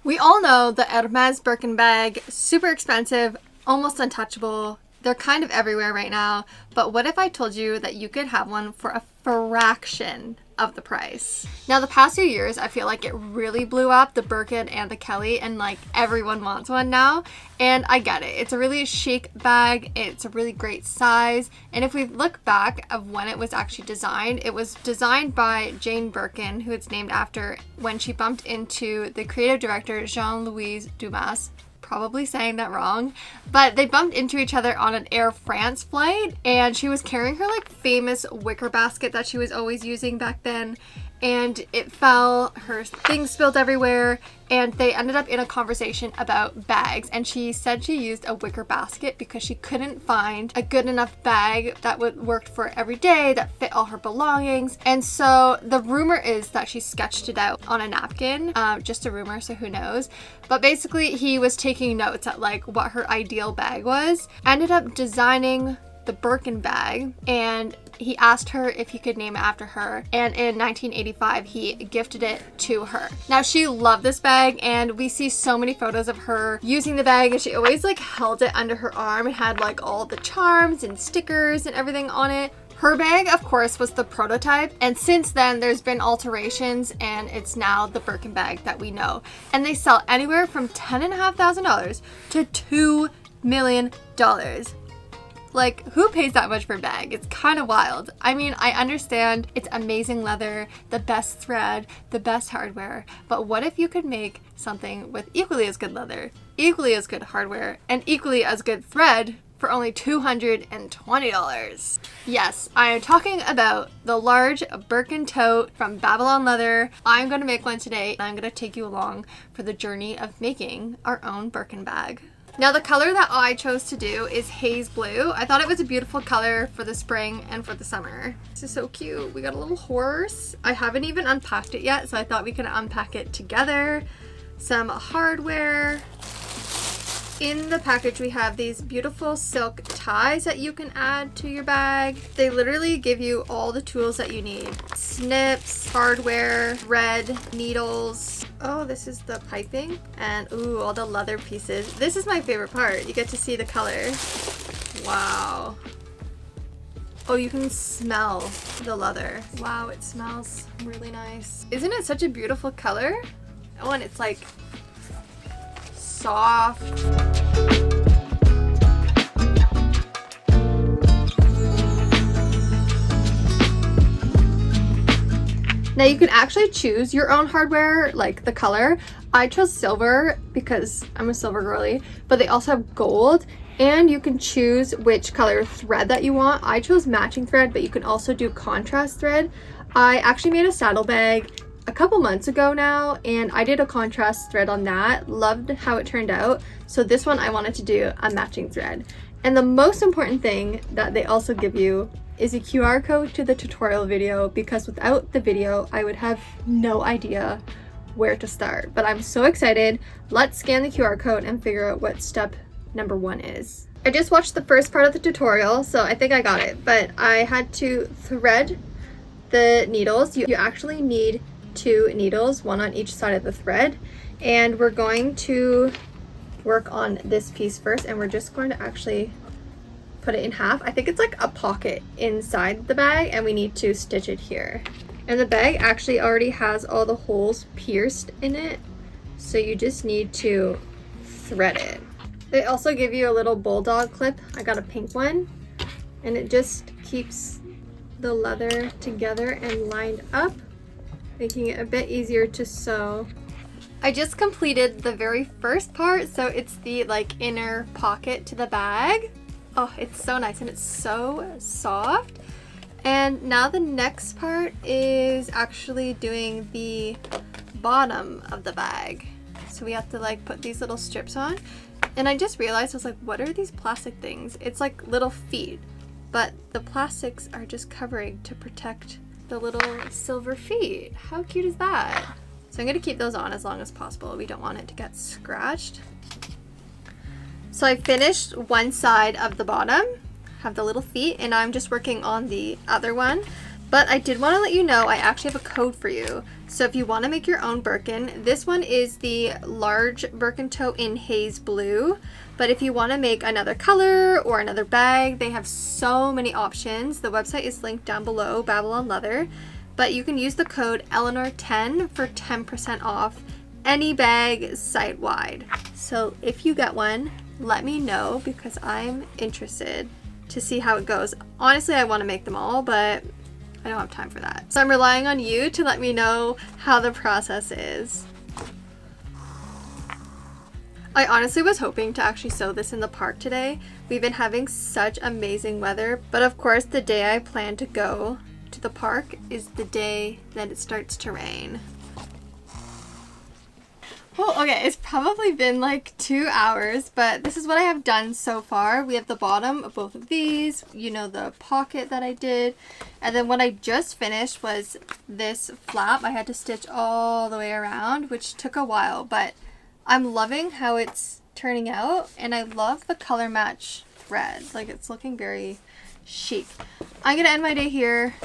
We all know the Hermès Birkin bag, super expensive, almost untouchable. They're kind of everywhere right now, but what if I told you that you could have one for a fraction of the price? Now, the past few years, I feel like it really blew up, the Birkin and the Kelly, and like everyone wants one now, and I get it. It's a really chic bag, it's a really great size, and if we look back of when it was actually designed, it was designed by Jane Birkin, who it's named after, when she bumped into the creative director Jean-Louis Dumas. Probably saying that wrong, but they bumped into each other on an Air France flight, and she was carrying her like famous wicker basket that she was always using back then, and it fell, her things spilled everywhere, and they ended up in a conversation about bags, and she said she used a wicker basket because she couldn't find a good enough bag that would work for every day, that fit all her belongings. And so the rumor is that she sketched it out on a napkin, just a rumor, so who knows, but basically he was taking notes at like what her ideal bag was, ended up designing the Birkin bag, and he asked her if he could name it after her, and in 1985 he gifted it to her. Now, she loved this bag, and we see so many photos of her using the bag, and she always like held it under her arm. It had like all the charms and stickers and everything on it. Her bag, of course, was the prototype, and since then there's been alterations, and it's now the Birkin bag that we know, and they sell anywhere from $10,500 to $2 million. Like, who pays that much for a bag? It's kind of wild. I mean, I understand it's amazing leather, the best thread, the best hardware, but what if you could make something with equally as good leather, equally as good hardware, and equally as good thread for only $220? Yes, I am talking about the large Birkin tote from Babylon Leather. I'm going to make one today, and I'm going to take you along for the journey of making our own Birkin bag. Now, the color that I chose to do is haze blue. I thought it was a beautiful color for the spring and for the summer. This is so cute. We got a little horse. I haven't even unpacked it yet, so I thought we could unpack it together. Some hardware. In the package, we have these beautiful silk ties that you can add to your bag. They literally give you all the tools that you need. Snips, hardware, thread, needles. Oh, this is the piping. And ooh, all the leather pieces. This is my favorite part. You get to see the color. Wow. Oh, you can smell the leather. Wow, it smells really nice. Isn't it such a beautiful color? Oh, and it's like soft. Now, you can actually choose your own hardware, like the color. I chose silver because I'm a silver girly, but they also have gold, and you can choose which color thread that you want. I chose matching thread, but you can also do contrast thread. I actually made a saddlebag a couple months ago now, and I did a contrast thread on that. Loved how it turned out. So this one I wanted to do a matching thread. And the most important thing that they also give you is a QR code to the tutorial video, because without the video I would have no idea where to start. But I'm so excited. Let's scan the QR code and figure out what step number 1 is. I just watched the first part of the tutorial, so I think I got it, but I had to thread the needles. You actually need 2 needles, one on each side of the thread, and we're going to work on this piece first, and we're just going to actually put it in half. I think it's like a pocket inside the bag, and we need to stitch it here. And the bag actually already has all the holes pierced in it, so you just need to thread it. They also give you a little bulldog clip. I got a pink one, and it just keeps the leather together and lined up, making it a bit easier to sew. I just completed the very first part, so it's the like inner pocket to the bag. Oh, it's so nice, and it's so soft. And now the next part is actually doing the bottom of the bag. So we have to like put these little strips on. And I just realized, I was like, what are these plastic things? It's like little feet, but the plastics are just covering to protect the little silver feet. How cute is that? So I'm gonna keep those on as long as possible. We don't want it to get scratched. So I finished one side of the bottom, have the little feet, and I'm just working on the other one. But I did want to let you know I actually have a code for you. So if you want to make your own Birkin, this one is the large Birkin tote in haze blue. But if you want to make another color or another bag, they have so many options. The website is linked down below, Babylon Leather. But you can use the code Eleanor10 for 10% off any bag site-wide. So if you get one, let me know because I'm interested to see how it goes. Honestly, I want to make them all, but I don't have time for that. So I'm relying on you to let me know how the process is. I honestly was hoping to actually sew this in the park today. We've been having such amazing weather, but of course the day I plan to go to the park is the day that it starts to rain. Well, okay, it's probably been like 2 hours, but this is what I have done so far. We have the bottom of both of these, you know, the pocket that I did. And then what I just finished was this flap. I had to stitch all the way around, which took a while, but I'm loving how it's turning out. And I love the color match thread. Like, it's looking very chic. I'm gonna end my day here,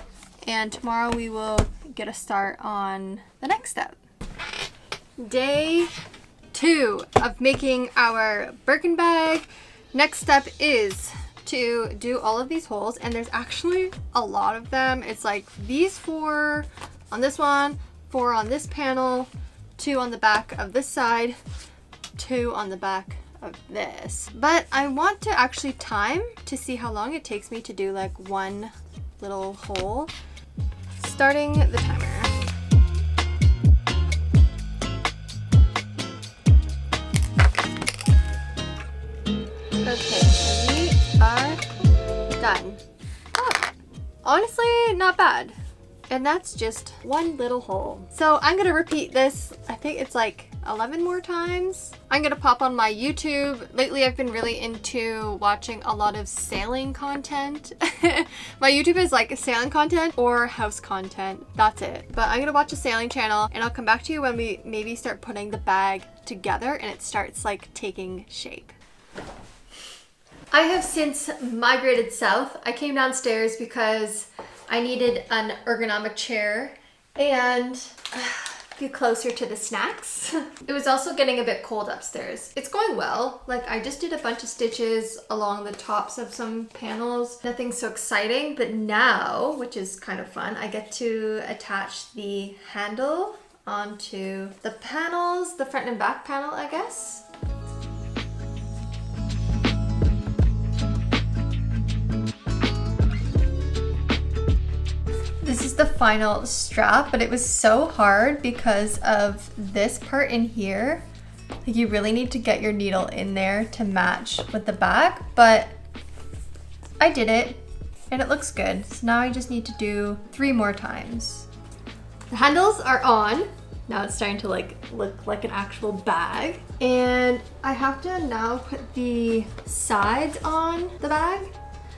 and tomorrow we will get a start on the next step. Day 2 of making our Birkin bag. Next step is to do all of these holes, and there's actually a lot of them. It's like these 4 on this one, 4 on this panel, 2 on the back of this side, 2 on the back of this. But I want to actually time to see how long it takes me to do like one little hole. Starting the timer. Okay, we are done. Oh, honestly, not bad. And that's just one little hole. So I'm gonna repeat this, I think it's like 11 more times. I'm gonna pop on my YouTube. Lately I've been really into watching a lot of sailing content. My YouTube is like sailing content or house content. That's it. But I'm gonna watch a sailing channel and I'll come back to you when we maybe start putting the bag together and it starts like taking shape. I have since migrated south. I came downstairs because I needed an ergonomic chair and be closer to the snacks. It was also getting a bit cold upstairs. It's going well. Like, I just did a bunch of stitches along the tops of some panels. Nothing so exciting, but now, which is kind of fun, I get to attach the handle onto the panels, the front and back panel, I guess. This is the final strap, but it was so hard because of this part in here. Like, you really need to get your needle in there to match with the back, but I did it and it looks good. So now I just need to do 3 more times. The handles are on. Now it's starting to like look like an actual bag. And I have to now put the sides on the bag.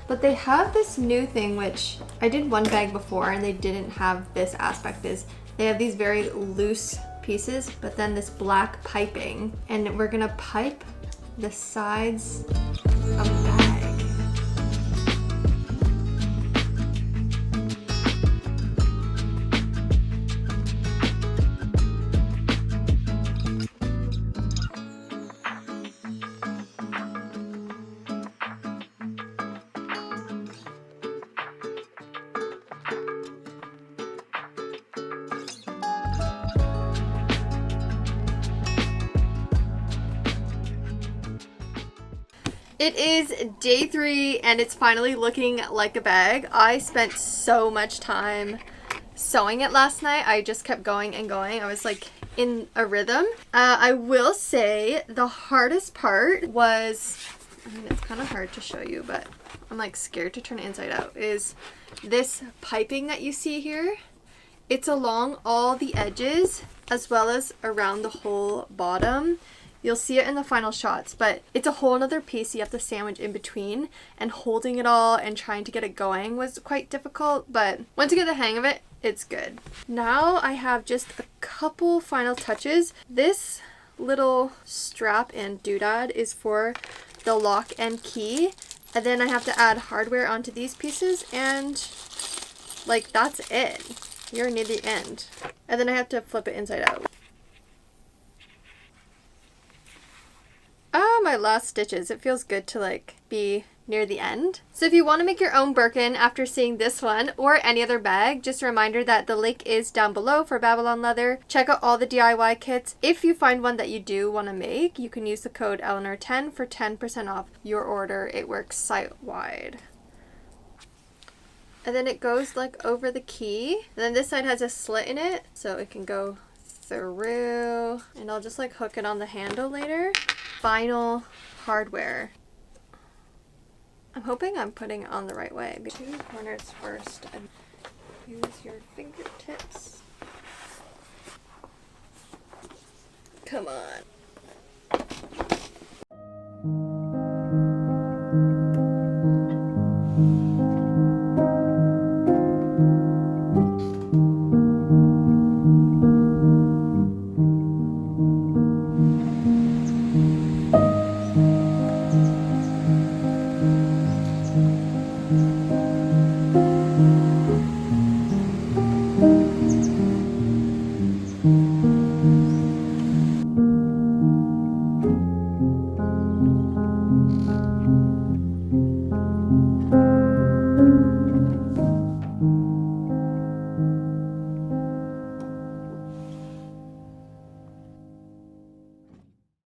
But they have this new thing, which I did one bag before and they didn't have this aspect, is they have these very loose pieces, but then this black piping, and we're gonna pipe the sides of the bag. It is day 3 and it's finally looking like a bag. I spent so much time sewing it last night. I just kept going and going. I was like in a rhythm. I will say the hardest part was, I mean, it's kind of hard to show you, but I'm like scared to turn it inside out, is this piping that you see here. It's along all the edges as well as around the whole bottom. You'll see it in the final shots, but it's a whole nother piece you have to sandwich in between, and holding it all and trying to get it going was quite difficult, but once you get the hang of it, it's good. Now I have just a couple final touches. This little strap and doodad is for the lock and key, and then I have to add hardware onto these pieces, and Like, that's it. You're near the end. And then I have to flip it inside out. Oh, my last stitches. It feels good to like be near the end. So if you want to make your own Birkin after seeing this one or any other bag, just a reminder that the link is down below for Babylon Leather. Check out all the DIY kits. If you find one that you do want to make, you can use the code Eleanor10 for 10% off your order. It works site-wide. And then it goes like over the key. And then this side has a slit in it, so it can go through. And I'll just like hook it on the handle later. Vinyl hardware. I'm hoping I'm putting it on the right way. 2 corners first and use your fingertips. Come on.